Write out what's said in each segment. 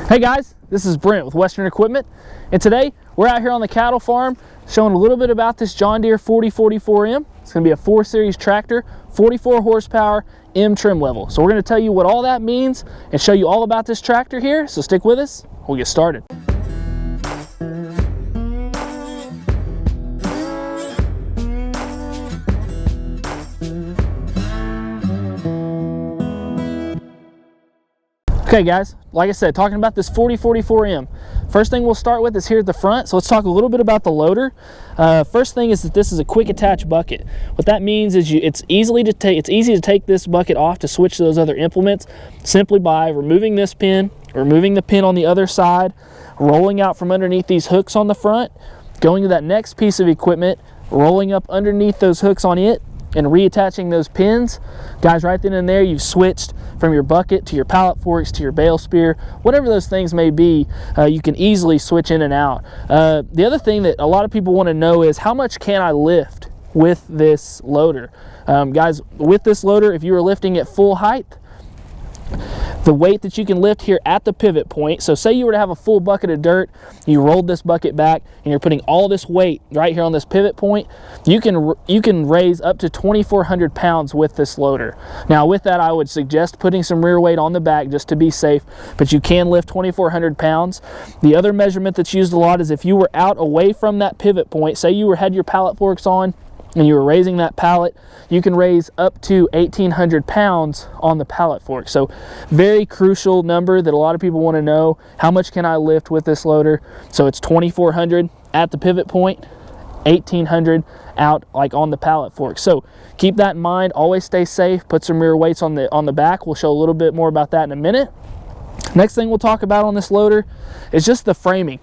Hey guys, this is Brent with Western Equipment, and today we're out here on the cattle farm showing a little bit about this John Deere 4044M. It's going to be a 4 Series tractor, 44 horsepower, M trim level. So we're going to tell you what all that means and show you all about this tractor here. So stick with us, we'll get started. Okay guys, like I said, talking about this 4044M. First thing we'll start with is here at the front. So let's talk a little bit about the loader. First thing is that this is a quick attach bucket. What that means is it's easy to take this bucket off to switch to those other implements simply by removing this pin, removing the pin on the other side, rolling out from underneath these hooks on the front, going to that next piece of equipment, rolling up underneath those hooks on it, and reattaching those pins. Guys, right then and there you've switched from your bucket to your pallet forks to your bale spear, whatever those things may be. You can easily switch in and out. The other thing that a lot of people want to know is how much can I lift with this loader? Guys, with this loader, if you were lifting at full height, the weight that you can lift here at the pivot point, so say you were to have a full bucket of dirt, you rolled this bucket back and you're putting all this weight right here on this pivot point, you can raise up to 2,400 pounds with this loader. Now with that, I would suggest putting some rear weight on the back just to be safe, but you can lift 2,400 pounds. The other measurement that's used a lot is if you were out away from that pivot point, say you had your pallet forks on and you were raising that pallet, you can raise up to 1,800 pounds on the pallet fork. So very crucial number that a lot of people want to know. How much can I lift with this loader? So it's 2,400 at the pivot point, 1,800 out like on the pallet fork. So keep that in mind. Always stay safe. Put some rear weights on the back. We'll show a little bit more about that in a minute. Next thing we'll talk about on this loader is just the framing.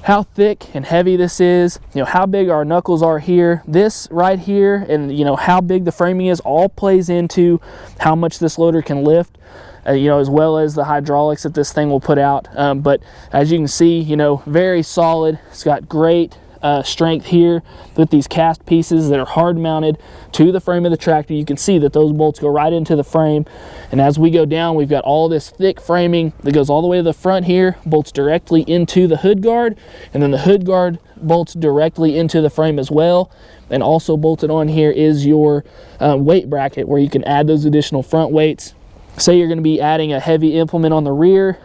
How thick and heavy this is, how big our knuckles are here, this right here, and how big the framing is, all plays into how much this loader can lift, as well as the hydraulics that this thing will put out. But as you can see, very solid. It's got great strength here with these cast pieces that are hard mounted to the frame of the tractor. You can see that those bolts go right into the frame, and as we go down, we've got all this thick framing that goes all the way to the front here, bolts directly into the hood guard, and then the hood guard bolts directly into the frame as well. And also bolted on here is your weight bracket, where you can add those additional front weights. Say you're going to be adding a heavy implement on the rear,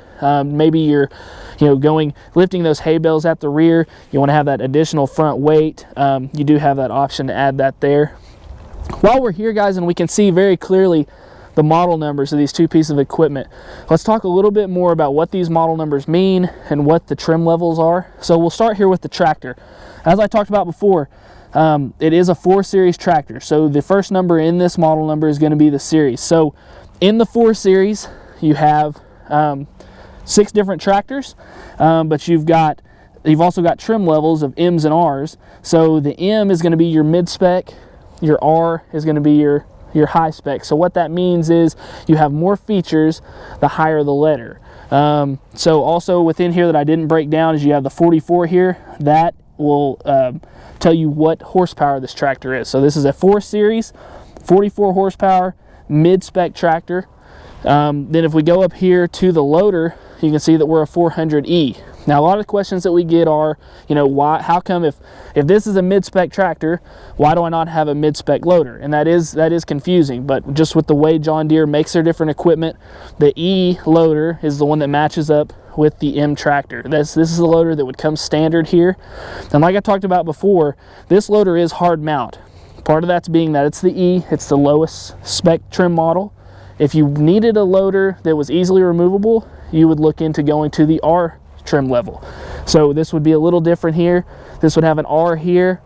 maybe you're lifting those hay bales at the rear, you want to have that additional front weight. You do have that option to add that there. While we're here, guys, and we can see very clearly the model numbers of these two pieces of equipment, let's talk a little bit more about what these model numbers mean and what the trim levels are. So we'll start here with the tractor. As I talked about before, it is a 4 Series tractor, so the first number in this model number is going to be the series. So in the 4 Series you have 6 different tractors, but you've also got trim levels of M's and R's. So the M is going to be your mid-spec, your R is going to be your high spec. So what that means is you have more features the higher the letter. So also within here that I didn't break down is you have the 44 here. That will tell you what horsepower this tractor is. So this is a 4 Series, 44 horsepower, mid-spec tractor. Then if we go up here to the loader, you can see that we're a 400E. Now a lot of the questions that we get are, how come if this is a mid-spec tractor, why do I not have a mid-spec loader? And that is confusing, but just with the way John Deere makes their different equipment, the E loader is the one that matches up with the M tractor. This is the loader that would come standard here. And like I talked about before, this loader is hard mount. Part of that's being that it's the E, it's the lowest spec trim model. If you needed a loader that was easily removable, you would look into going to the R trim level. So this would be a little different here. This would have an R here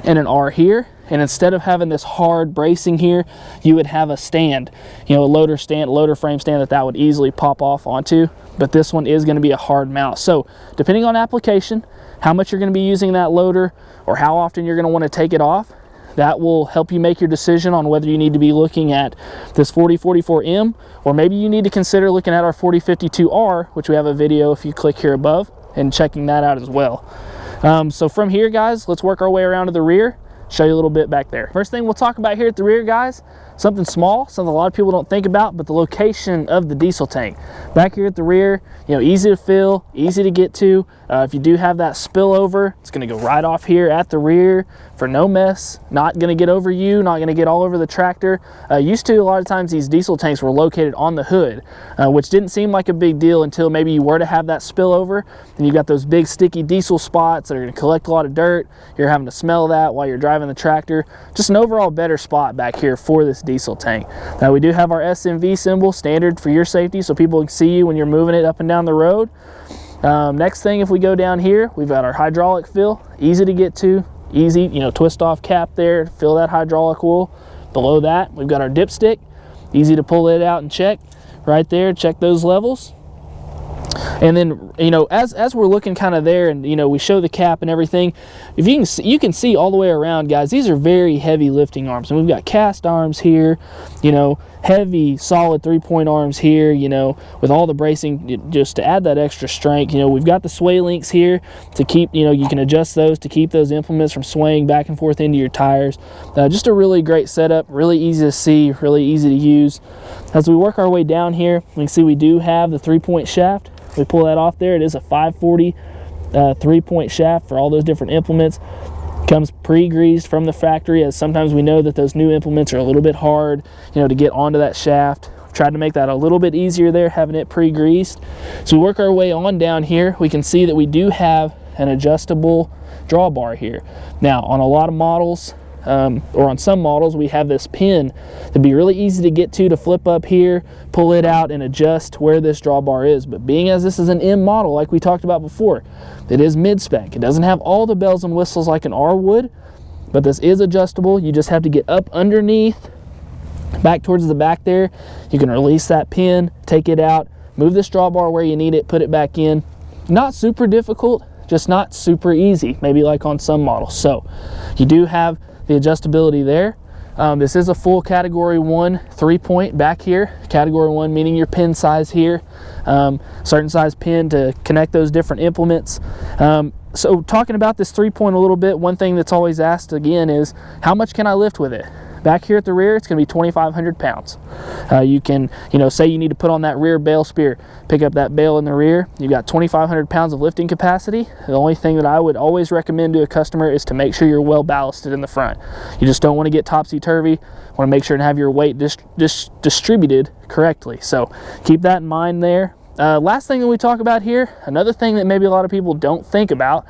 and an R here, and instead of having this hard bracing here, you would have a stand, a loader frame stand that would easily pop off onto. But this one is going to be a hard mount. So depending on application, how much you're going to be using that loader, or how often you're going to want to take it off, that will help you make your decision on whether you need to be looking at this 4044M, or maybe you need to consider looking at our 4052R, which we have a video if you click here above, and checking that out as well. So from here, guys, let's work our way around to the rear, show you a little bit back there. First thing we'll talk about here at the rear, guys, something small, something a lot of people don't think about, but the location of the diesel tank. Back here at the rear, you know, easy to fill, easy to get to. If you do have that spillover, it's going to go right off here at the rear for no mess. Not going to get over you, not going to get all over the tractor. Used to, a lot of times these diesel tanks were located on the hood, which didn't seem like a big deal until maybe you were to have that spillover, and you got those big sticky diesel spots that are going to collect a lot of dirt. You're having to smell that while you're driving the tractor. Just an overall better spot back here for this diesel tank. Now we do have our SMV symbol, standard for your safety, so people can see you when you're moving it up and down the road. Next thing, if we go down here, we've got our hydraulic fill, easy to get to, easy, you know, twist off cap there to fill that hydraulic oil. Below that, we've got our dipstick, easy to pull it out and check right there, check those levels. And then, you know, as we're looking kind of there, and you know, we show the cap and everything, if you can see all the way around, guys, these are very heavy lifting arms, and we've got cast arms here, you know, heavy solid 3-point arms here, you know, with all the bracing just to add that extra strength. You know, we've got the sway links here to keep, you know, you can adjust those to keep those implements from swaying back and forth into your tires. Just a really great setup, really easy to see, really easy to use. As we work our way down here, we can see we do have the 3-point shaft. We pull that off there. It is a 540 3-point shaft for all those different implements. Comes pre-greased from the factory, as sometimes we know that those new implements are a little bit hard, you know, to get onto that shaft. Tried to make that a little bit easier there, having it pre-greased. So we work our way on down here. We can see that we do have an adjustable drawbar here. Now, on a lot of models, or on some models, we have this pin that'd be really easy to get to flip up here, pull it out, and adjust where this drawbar is. But being as this is an M model, like we talked about before, it is mid-spec. It doesn't have all the bells and whistles like an R would, but this is adjustable. You just have to get up underneath, back towards the back there. You can release that pin, take it out, move this drawbar where you need it, put it back in. Not super difficult, just not super easy, maybe like on some models. So you do have the adjustability there. This is a full category 1 3-point back here. Category 1 meaning your pin size here, certain size pin to connect those different implements. So talking about this 3-point a little bit, one thing that's always asked again is, how much can I lift with it? Back here at the rear, it's going to be 2,500 pounds. You can, you know, say you need to put on that rear bale spear, pick up that bale in the rear. You've got 2,500 pounds of lifting capacity. The only thing that I would always recommend to a customer is to make sure you're well ballasted in the front. You just don't want to get topsy-turvy. Want to make sure to have your weight distributed correctly. So keep that in mind there. Last thing that we talk about here, another thing that maybe a lot of people don't think about,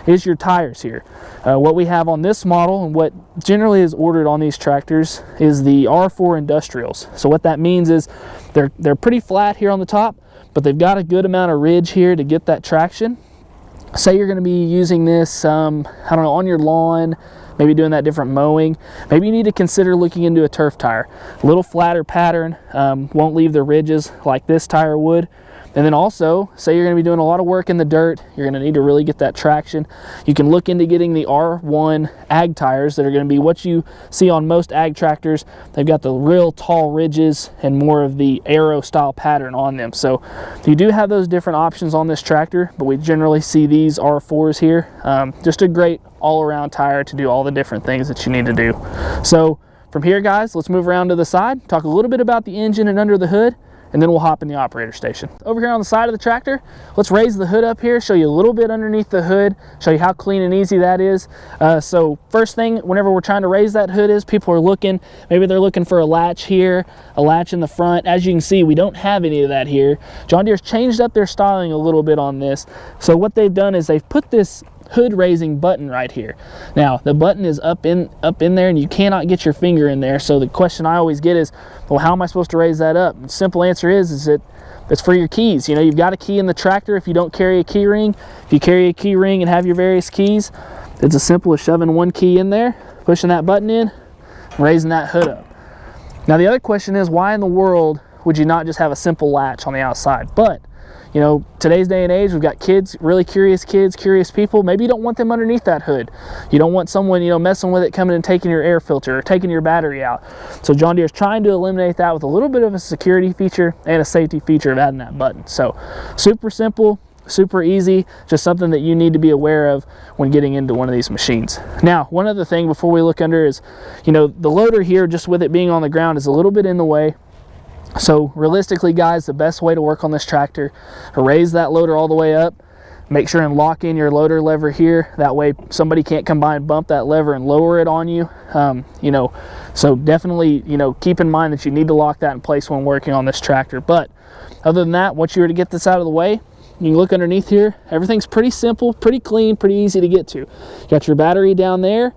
is your tires here. What we have on this model, and what generally is ordered on these tractors, is the R4 Industrials. So what that means is they're pretty flat here on the top, but they've got a good amount of ridge here to get that traction. Say you're going to be using this, I don't know, on your lawn, maybe doing that different mowing. Maybe you need to consider looking into a turf tire. A little flatter pattern, won't leave the ridges like this tire would. And then also, say you're going to be doing a lot of work in the dirt, you're going to need to really get that traction. You can look into getting the R1 ag tires that are going to be what you see on most ag tractors. They've got the real tall ridges and more of the aero style pattern on them. So you do have those different options on this tractor, but we generally see these R4s here. Just a great all-around tire to do all the different things that you need to do. So from here, guys, let's move around to the side, talk a little bit about the engine and under the hood, and then we'll hop in the operator station. Over here on the side of the tractor, let's raise the hood up here, show you a little bit underneath the hood, show you how clean and easy that is. So first thing, whenever we're trying to raise that hood is, people are looking, maybe they're looking for a latch here, a latch in the front. As you can see, we don't have any of that here. John Deere's changed up their styling a little bit on this. So what they've done is they've put this hood raising button right here. Now the button is up in there, and you cannot get your finger in there. So the question I always get is, well, how am I supposed to raise that up? And the simple answer is that it's for your keys. You know, you've got a key in the tractor if you don't carry a key ring. If you carry a key ring and have your various keys, it's as simple as shoving one key in there, pushing that button in, raising that hood up. Now the other question is, why in the world would you not just have a simple latch on the outside? But you know, today's day and age, we've got kids, really curious kids, curious people. Maybe you don't want them underneath that hood. You don't want someone, you know, messing with it, coming and taking your air filter or taking your battery out. So John Deere's trying to eliminate that with a little bit of a security feature and a safety feature of adding that button. So super simple, super easy, just something that you need to be aware of when getting into one of these machines. Now, one other thing before we look under is, you know, the loader here, just with it being on the ground, is a little bit in the way. So realistically, guys, the best way to work on this tractor, to raise that loader all the way up, make sure and lock in your loader lever here. That way somebody can't come by and bump that lever and lower it on you. You know, so definitely, you know, keep in mind that you need to lock that in place when working on this tractor. But other than that, once you were to get this out of the way, you can look underneath here. Everything's pretty simple, pretty clean, pretty easy to get to. You got your battery down there.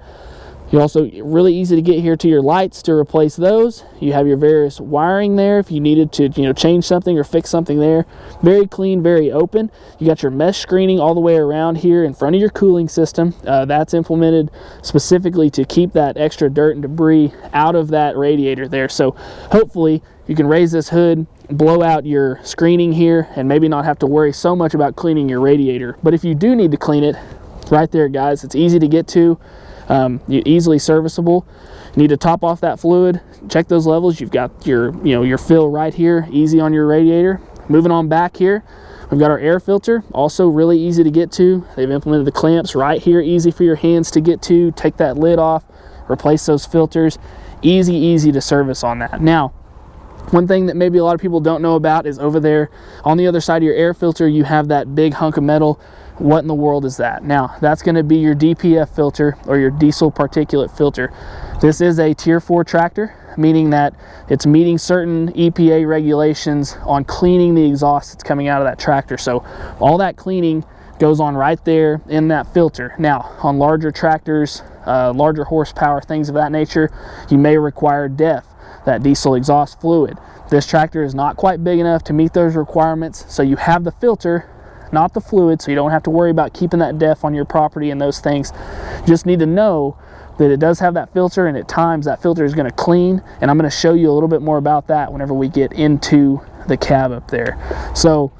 You're also really easy to get here to your lights to replace those. You have your various wiring there if you needed to, you know, change something or fix something there. Very clean, very open. You got your mesh screening all the way around here in front of your cooling system. That's implemented specifically to keep that extra dirt and debris out of that radiator there. So hopefully you can raise this hood, blow out your screening here, and maybe not have to worry so much about cleaning your radiator. But if you do need to clean it, right there, guys, it's easy to get to. Easily serviceable. You need to top off that fluid, check those levels. You've got your, you know, your fill right here, easy on your radiator. Moving on back here, we've got our air filter, also really easy to get to. They've implemented the clamps right here, easy for your hands to get to. Take that lid off, replace those filters. Easy to service on that. Now, one thing that maybe a lot of people don't know about is over there on the other side of your air filter, you have that big hunk of metal. What in the world is that? Now, that's going to be your DPF filter, or your diesel particulate filter. This is a Tier 4 tractor, meaning that it's meeting certain EPA regulations on cleaning the exhaust that's coming out of that tractor. So all that cleaning goes on right there in that filter. Now, on larger tractors, larger horsepower, things of that nature, you may require DEF, that diesel exhaust fluid. This tractor is not quite big enough to meet those requirements, so you have the filter, not the fluid, so you don't have to worry about keeping that DEF on your property and those things. You just need to know that it does have that filter, and at times that filter is going to clean, and I'm going to show you a little bit more about that whenever we get into the cab up there. So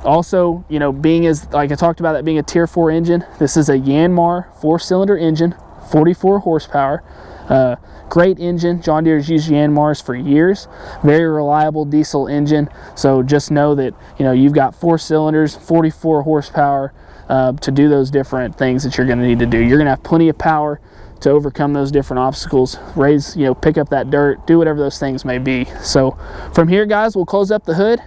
also, you know, being as, like I talked about, that being a Tier 4 engine, this is a Yanmar 4-cylinder engine, 44 horsepower. Great engine. John Deere has used Yanmars for years. Very reliable diesel engine. So just know that, you know, you've got 4 cylinders, 44 horsepower to do those different things that you're going to need to do. You're going to have plenty of power to overcome those different obstacles, raise, you know, pick up that dirt, do whatever those things may be. So from here, guys, we'll close up the hood.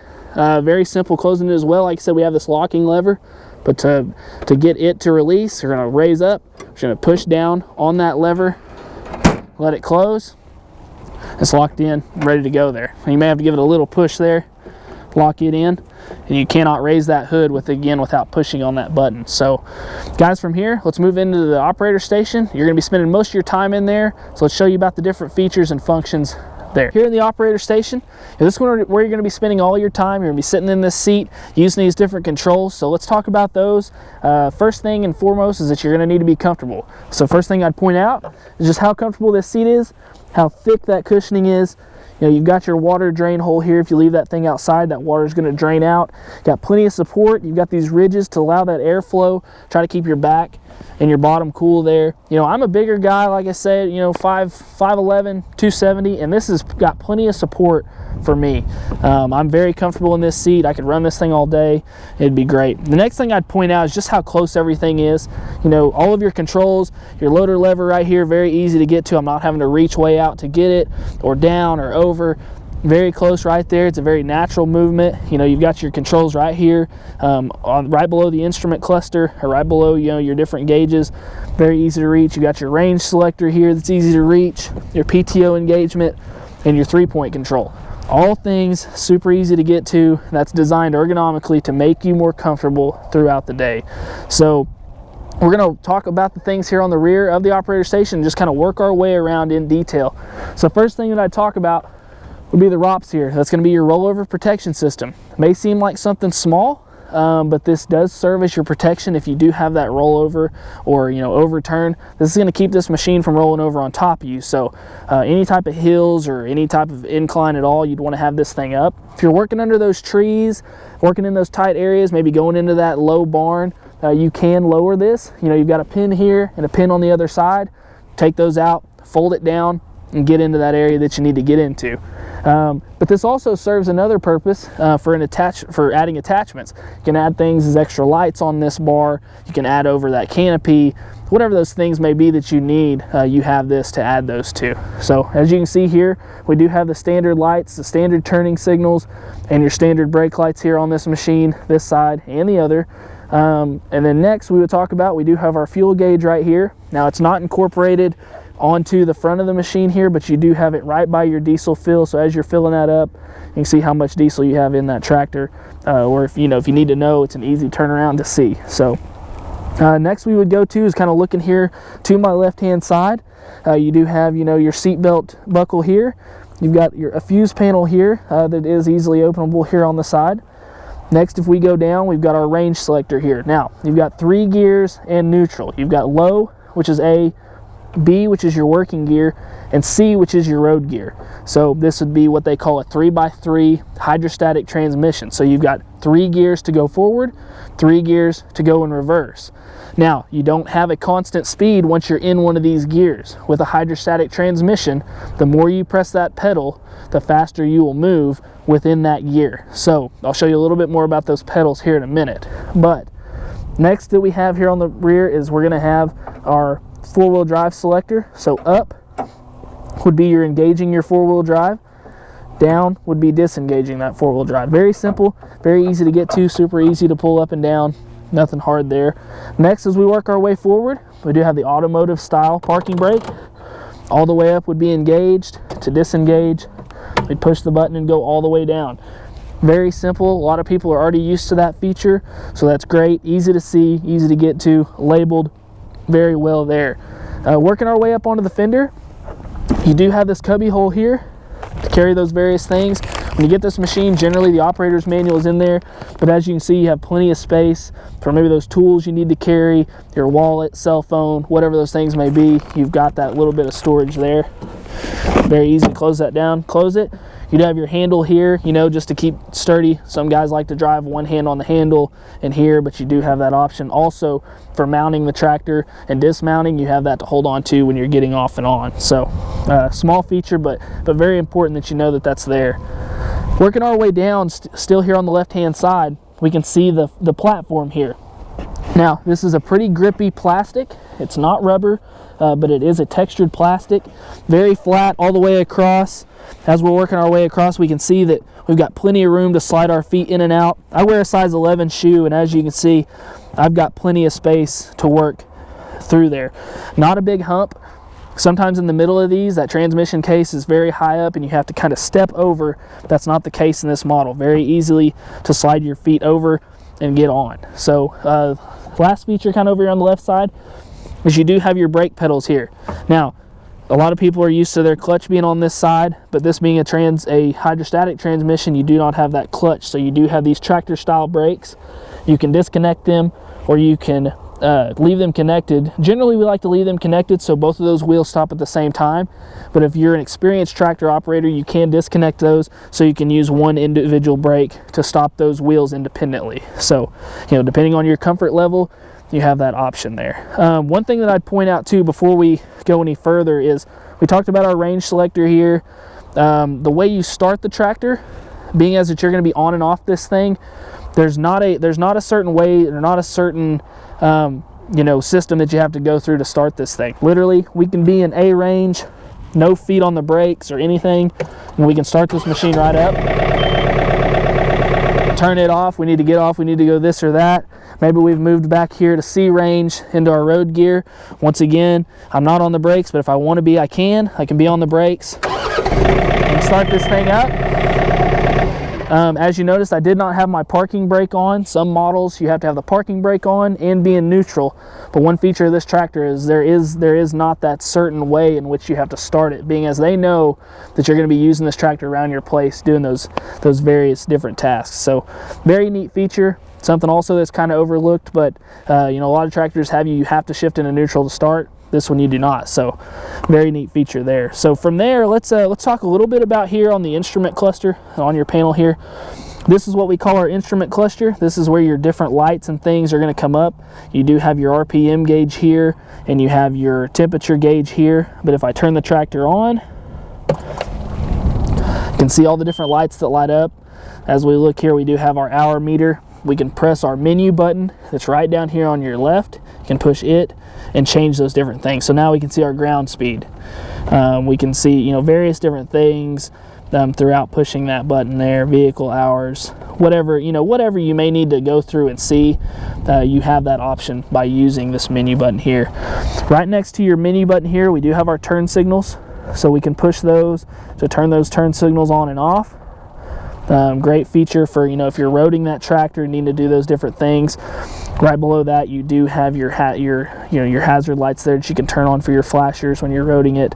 Very simple closing it as well. Like I said, we have this locking lever, but to get it to release, we're going to raise up, we're going to push down on that lever, let it close. It's locked in, ready to go there. And you may have to give it a little push there, lock it in, and you cannot raise that hood without pushing on that button. So guys, from here, let's move into the operator station. You're going to be spending most of your time in there, so let's show you about the different features and functions there. Here in the operator station, this is where you're going to be spending all your time. You're going to be sitting in this seat using these different controls. So let's talk about those. First thing and foremost is that you're going to need to be comfortable. So first thing I'd point out is just how comfortable this seat is, how thick that cushioning is. You know, you've got your water drain hole here. If you leave that thing outside, that water is going to drain out. Got plenty of support. You've got these ridges to allow that airflow. Try to keep your back and your bottom cool there. You know, I'm a bigger guy, like I said, you know, 5'11", 270, and this has got plenty of support for me. I'm very comfortable in this seat. I could run this thing all day. It'd be great. The next thing I'd point out is just how close everything is. You know, all of your controls, your loader lever right here, very easy to get to. I'm not having to reach way out to get it, or down or over. Very close right there. It's a very natural movement. You know, you've got your controls right here, right below the instrument cluster, or right below, you know, your different gauges. Very easy to reach. You got your range selector here that's easy to reach, your PTO engagement, and your 3-point control. All things super easy to get to. That's designed ergonomically to make you more comfortable throughout the day. So we're going to talk about the things here on the rear of the operator station and just kind of work our way around in detail. So first thing that I'd talk about would be the ROPS here. That's going to be your rollover protection system. It may seem like something small, but this does serve as your protection if you do have that rollover or, you know, overturn. This is going to keep this machine from rolling over on top of you. So any type of hills or any type of incline at all, you'd want to have this thing up. If you're working under those trees, working in those tight areas, maybe going into that low barn, you can lower this. You know, you've got a pin here and a pin on the other side. Take those out, fold it down, and get into that area that you need to get into. But this also serves another purpose for adding attachments. You can add things as extra lights on this bar. You can add over that canopy. Whatever those things may be that you need, you have this to add those to. So as you can see here, we do have the standard lights, the standard turning signals, and your standard brake lights here on this machine, this side and the other. And then next we do have our fuel gauge right here. Now it's not incorporated onto the front of the machine here, but you do have it right by your diesel fill. So as you're filling that up, you can see how much diesel you have in that tractor, or if you need to know, it's an easy turnaround to see. So next we would go to is kind of looking here to my left hand side. You do have your seat belt buckle here. You've got a fuse panel here that is easily openable here on the side. Next, if we go down, we've got our range selector here. Now you've got 3 gears and neutral. You've got low, which is A, B, which is your working gear, and C, which is your road gear. So this would be what they call a 3x3 hydrostatic transmission. So you've got 3 gears to go forward, 3 gears to go in reverse. Now, you don't have a constant speed once you're in one of these gears. With a hydrostatic transmission, the more you press that pedal, the faster you will move within that gear. So I'll show you a little bit more about those pedals here in a minute. But next that we have here on the rear is we're going to have our 4-wheel drive selector. So up would be engaging your 4-wheel drive. Down would be disengaging that 4-wheel drive. Very simple, very easy to get to, super easy to pull up and down. Nothing hard there. Next, as we work our way forward, we do have the automotive style parking brake. All the way up would be engaged. To disengage, we'd push the button and go all the way down. Very simple. A lot of people are already used to that feature, so that's great. Easy to see, easy to get to, labeled very well there. Working our way up onto the fender, you do have this cubby hole here to carry those various things. When you get this machine, generally the operator's manual is in there, but as you can see, you have plenty of space for maybe those tools you need to carry, your wallet, cell phone, whatever those things may be. You've got that little bit of storage there. Very easy to close that down, close it. You'd have your handle here, just to keep sturdy. Some guys like to drive one hand on the handle and here, but you do have that option. Also, for mounting the tractor and dismounting, you have that to hold on to when you're getting off and on. So, small feature, but very important that you know that that's there. Working our way down, still here on the left-hand side, we can see the platform here. Now, this is a pretty grippy plastic. It's not rubber, but it is a textured plastic. Very flat all the way across. As we're working our way across, we can see that we've got plenty of room to slide our feet in and out. I wear a size 11 shoe, and as you can see, I've got plenty of space to work through there. Not a big hump. Sometimes in the middle of these, that transmission case is very high up and you have to kind of step over. That's not the case in this model. Very easily to slide your feet over and get on. So last feature kind of over here on the left side is you do have your brake pedals here. Now, a lot of people are used to their clutch being on this side, but this being a hydrostatic transmission, you do not have that clutch. So you do have these tractor style brakes. You can disconnect them, or you can leave them connected. Generally, we like to leave them connected so both of those wheels stop at the same time. But if you're an experienced tractor operator, you can disconnect those so you can use one individual brake to stop those wheels independently. So, depending on your comfort level, you have that option there. One thing that I'd point out too before we go any further is we talked about our range selector here. The way you start the tractor, being as that you're going to be on and off this thing, there's not a certain way or not a certain system that you have to go through to start this thing. Literally, we can be in A range, no feet on the brakes or anything, and we can start this machine right up. Turn it off, we need to get off, we need to go this or that. Maybe we've moved back here to C range into our road gear. Once again, I'm not on the brakes, but if I want to be, I can be on the brakes and start this thing up. As you noticed, I did not have my parking brake on. Some models you have to have the parking brake on and be in neutral, but one feature of this tractor is there is not that certain way in which you have to start it, being as they know that you're going to be using this tractor around your place doing those various different tasks. So very neat feature. Something also that's kind of overlooked, but a lot of tractors you have to shift into neutral to start. This one you do not, so very neat feature there. So from there, let's talk a little bit about here on the instrument cluster on your panel here. This is what we call our instrument cluster. This is where your different lights and things are going to come up. You do have your RPM gauge here, and you have your temperature gauge here. But if I turn the tractor on, You can see all the different lights that light up. As we look here, we do have our hour meter. We can press our menu button that's right down here on your left. You can push it and change those different things. So now we can see our ground speed. We can see, you know, various different things throughout pushing that button there. Vehicle hours, whatever, you know, whatever you may need to go through and see, you have that option by using this menu button here. Right next to your menu button here, we do have our turn signals. So we can push those to turn those turn signals on and off. Great feature for, you know, if you're roading that tractor and need to do those different things. Right below that, you do have your hazard lights there that you can turn on for your flashers when you're roading it.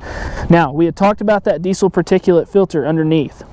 Now, we had talked about that diesel particulate filter underneath.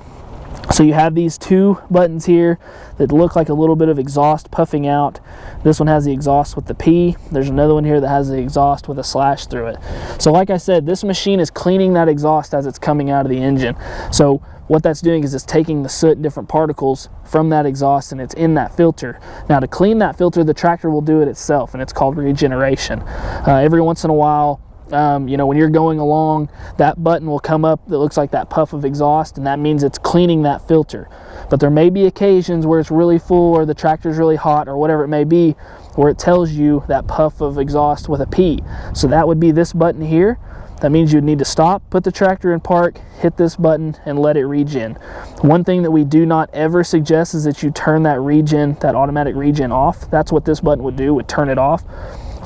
So you have these two buttons here that look like a little bit of exhaust puffing out. This one has the exhaust with the P. There's another one here that has the exhaust with a slash through it. So like I said, this machine is cleaning that exhaust as it's coming out of the engine. So what that's doing is it's taking the soot and different particles from that exhaust and it's in that filter. Now to clean that filter, the tractor will do it itself, and it's called regeneration. Every once in a while, you know, when you're going along, that button will come up that looks like that puff of exhaust, and that means it's cleaning that filter. But there may be occasions where it's really full or the tractor's really hot or whatever it may be, where it tells you that puff of exhaust with a P. So that would be this button here. That means you'd need to stop, put the tractor in park, hit this button, and let it regen. One thing that we do not ever suggest is that you turn that regen, that automatic regen off. That's what this button would do, would turn it off.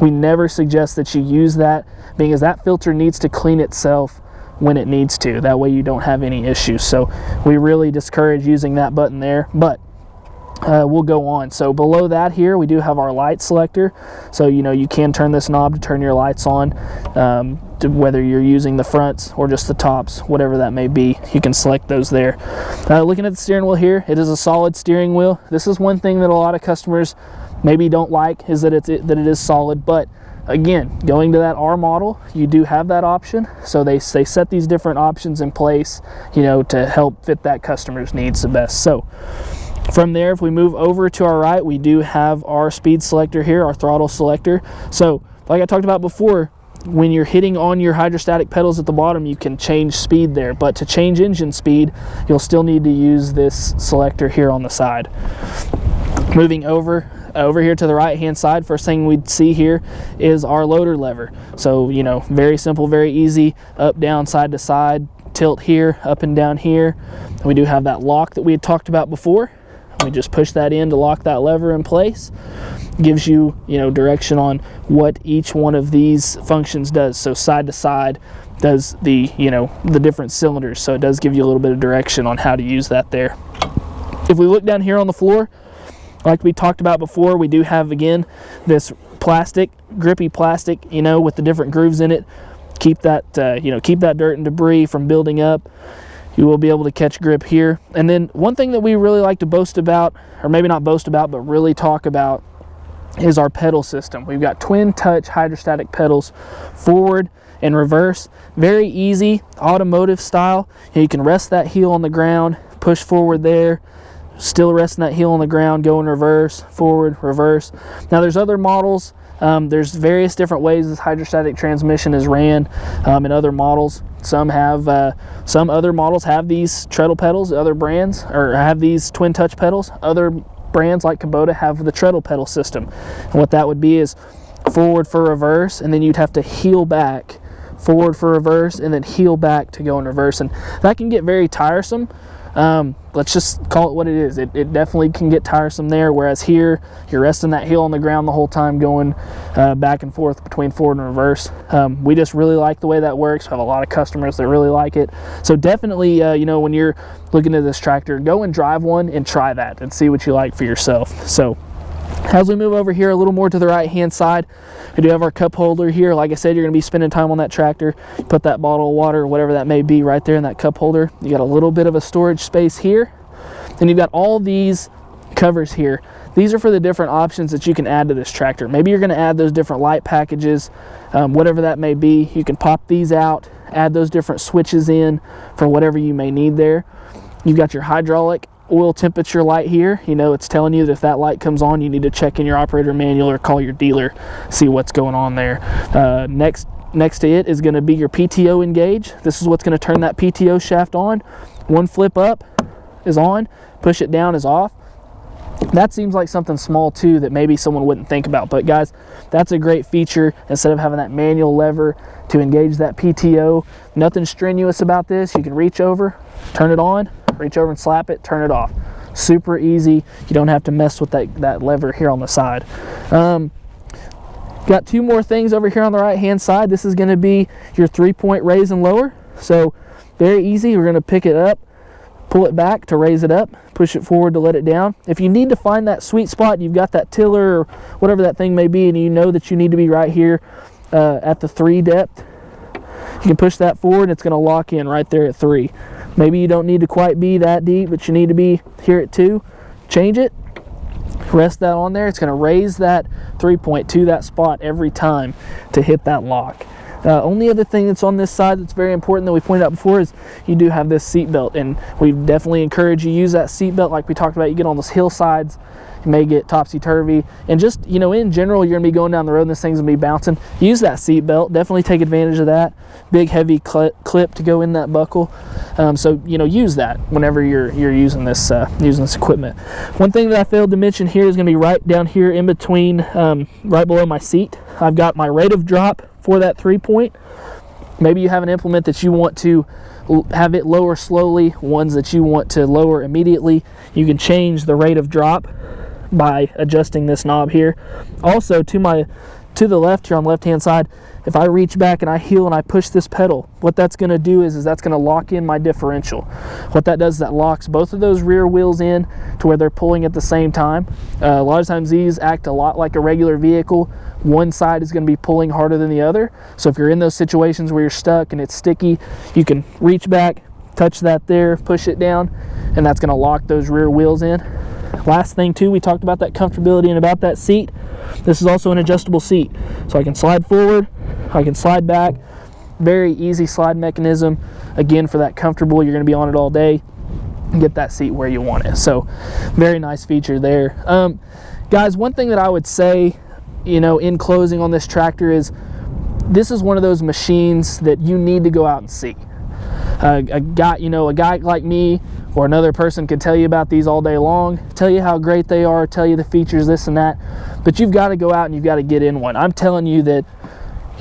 We never suggest that you use that, because that filter needs to clean itself when it needs to. That way you don't have any issues. So we really discourage using that button there, but we'll go on. So below that here, we do have our light selector. So, you know, you can turn this knob to turn your lights on, whether you're using the fronts or just the tops, whatever that may be, you can select those there. Looking at the steering wheel here, it is a solid steering wheel. This is one thing that a lot of customers maybe don't like, is that it is solid, but again, going to that R model, you do have that option. So they set these different options in place, you know, to help fit that customer's needs the best. So from there, if we move over to our right, we do have our speed selector here, our throttle selector. So like I talked about before, when you're hitting on your hydrostatic pedals at the bottom, you can change speed there, but to change engine speed, you'll still need to use this selector here on the side. Moving over here to the right hand side, first thing we'd see here is our loader lever. So, you know, very simple, very easy, up, down, side to side, tilt here, up and down here. We do have that lock that we had talked about before. We just push that in to lock that lever in place. Gives you, you know, direction on what each one of these functions does. So side to side does the, you know, the different cylinders. So it does give you a little bit of direction on how to use that there. If we look down here on the floor, like we talked about before, we do have, again, this plastic, grippy plastic, you know, with the different grooves in it. Keep that, you know, keep that dirt and debris from building up. You will be able to catch grip here. And then one thing that we really like to boast about, or maybe not boast about, but really talk about, is our pedal system. We've got twin touch hydrostatic pedals, forward and reverse. Very easy, automotive style. You can rest that heel on the ground, push forward there, still resting that heel on the ground, go in reverse, forward, reverse. Now there's other models. There's various different ways this hydrostatic transmission is ran in other models. Some other models have these treadle pedals, other brands, or have these twin touch pedals. Other brands like Kubota have the treadle pedal system. And what that would be is forward for reverse, and then you'd have to heel back, forward for reverse, and then heel back to go in reverse. And that can get very tiresome. Let's just call it what it is. It definitely can get tiresome there, whereas here you're resting that heel on the ground the whole time, going back and forth between forward and reverse. We just really like the way that works. We have a lot of customers that really like it. So definitely, you know, when you're looking at this tractor, go and drive one and try that and see what you like for yourself. So as we move over here a little more to the right hand side, we do have our cup holder here. Like I said, you're going to be spending time on that tractor. Put that bottle of water or whatever that may be right there in that cup holder. You got a little bit of a storage space here. Then you've got all these covers here. These are for the different options that you can add to this tractor. Maybe you're going to add those different light packages, whatever that may be. You can pop these out, add those different switches in for whatever you may need there. You've got your hydraulic oil temperature light here. You know, it's telling you that if that light comes on, you need to check in your operator manual or call your dealer, see what's going on there. Next next to it is going to be your PTO engage. This is what's going to turn that PTO shaft on. One flip up is on, push it down is off. That seems like something small too that maybe someone wouldn't think about, but guys, that's a great feature. Instead of having that manual lever to engage that PTO, nothing strenuous about this. You can reach over, turn it on, reach over and slap it, turn it off. Super easy. You don't have to mess with that lever here on the side. Got two more things over here on the right hand side. This is going to be your 3-point raise and lower. So very easy. We're going to pick it up, pull it back to raise it up, push it forward to let it down. If you need to find that sweet spot, you've got that tiller or whatever that thing may be, and you know that you need to be right here at the 3 depth, you can push that forward and it's going to lock in right there at 3. Maybe you don't need to quite be that deep, but you need to be here at 2. Change it, rest that on there. It's going to raise that 3-point to that spot every time to hit that lock. Only other thing that's on this side that's very important that we pointed out before is you do have this seat belt, and we definitely encourage you to use that seat belt like we talked about. You get on those hillsides, you may get topsy-turvy, and just, you know, in general, you're going to be going down the road and this thing's going to be bouncing. Use that seat belt. Definitely take advantage of that. Big, heavy clip to go in that buckle. So, you know, use that whenever you're using this equipment. One thing that I failed to mention here is going to be right down here in between, right below my seat. I've got my rate of drop for that 3-point. Maybe you have an implement that you want to have it lower slowly, ones that you want to lower immediately. You can change the rate of drop by adjusting this knob here. Also, to the left here on the left hand side, if I reach back and I heel and I push this pedal, what that's going to do is that's going to lock in my differential. What that does is that locks both of those rear wheels in to where they're pulling at the same time. A lot of times these act a lot like a regular vehicle. One side is going to be pulling harder than the other. So if you're in those situations where you're stuck and it's sticky, you can reach back, touch that there, push it down, and that's going to lock those rear wheels in. Last thing too, we talked about that comfortability and about that seat. This is also an adjustable seat. So I can slide forward, I can slide back. Very easy slide mechanism. Again, for that comfortable, you're going to be on it all day. Get that seat where you want it. So very nice feature there. Guys, one thing that I would say, you know, in closing on this tractor is this is one of those machines that you need to go out and see. A guy like me or another person could tell you about these all day long, tell you how great they are, tell you the features, this and that, but you've got to go out and you've got to get in one. I'm telling you that,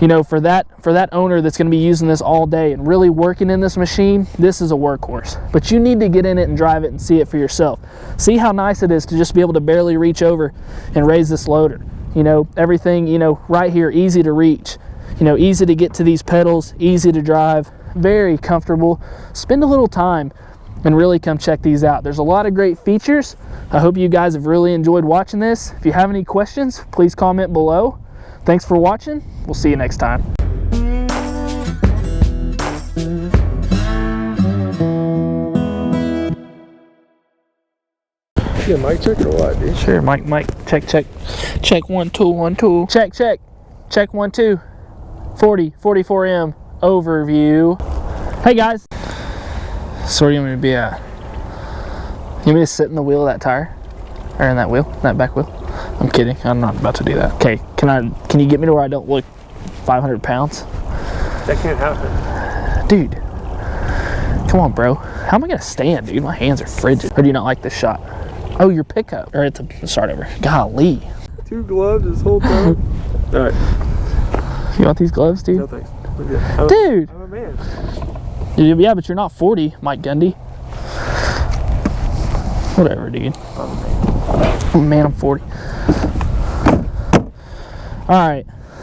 you know, for that owner that's going to be using this all day and really working in this machine, this is a workhorse. But you need to get in it and drive it and see it for yourself. See how nice it is to just be able to barely reach over and raise this loader. You know, everything, you know, right here, easy to reach, you know, easy to get to these pedals, easy to drive, very comfortable. Spend a little time and really come check these out. There's a lot of great features. I hope you guys have really enjoyed watching this. If you have any questions, please comment below. Thanks for watching. We'll see you next time. Yeah, mic check or what, dude? Sure, mic, check. Check 1 2 1 2. Check 1 2. 4044M overview. Hey guys. So where do you want me to be at? You want me to sit in the wheel of that tire? Or in that wheel? That back wheel? I'm kidding. I'm not about to do that. Okay, can you get me to where I don't look 500 pounds? That can't happen. Dude. Come on, bro. How am I gonna stand, dude? My hands are frigid. Or do you not like this shot? Oh, your pickup. Or it's a start over. Golly. 2 gloves this whole time. Alright. You want these gloves, dude? No thanks. Dude! I'm a man. Yeah, but you're not 40, Mike Gundy. Whatever, dude. I'm a man. Man, I'm 40. Alright.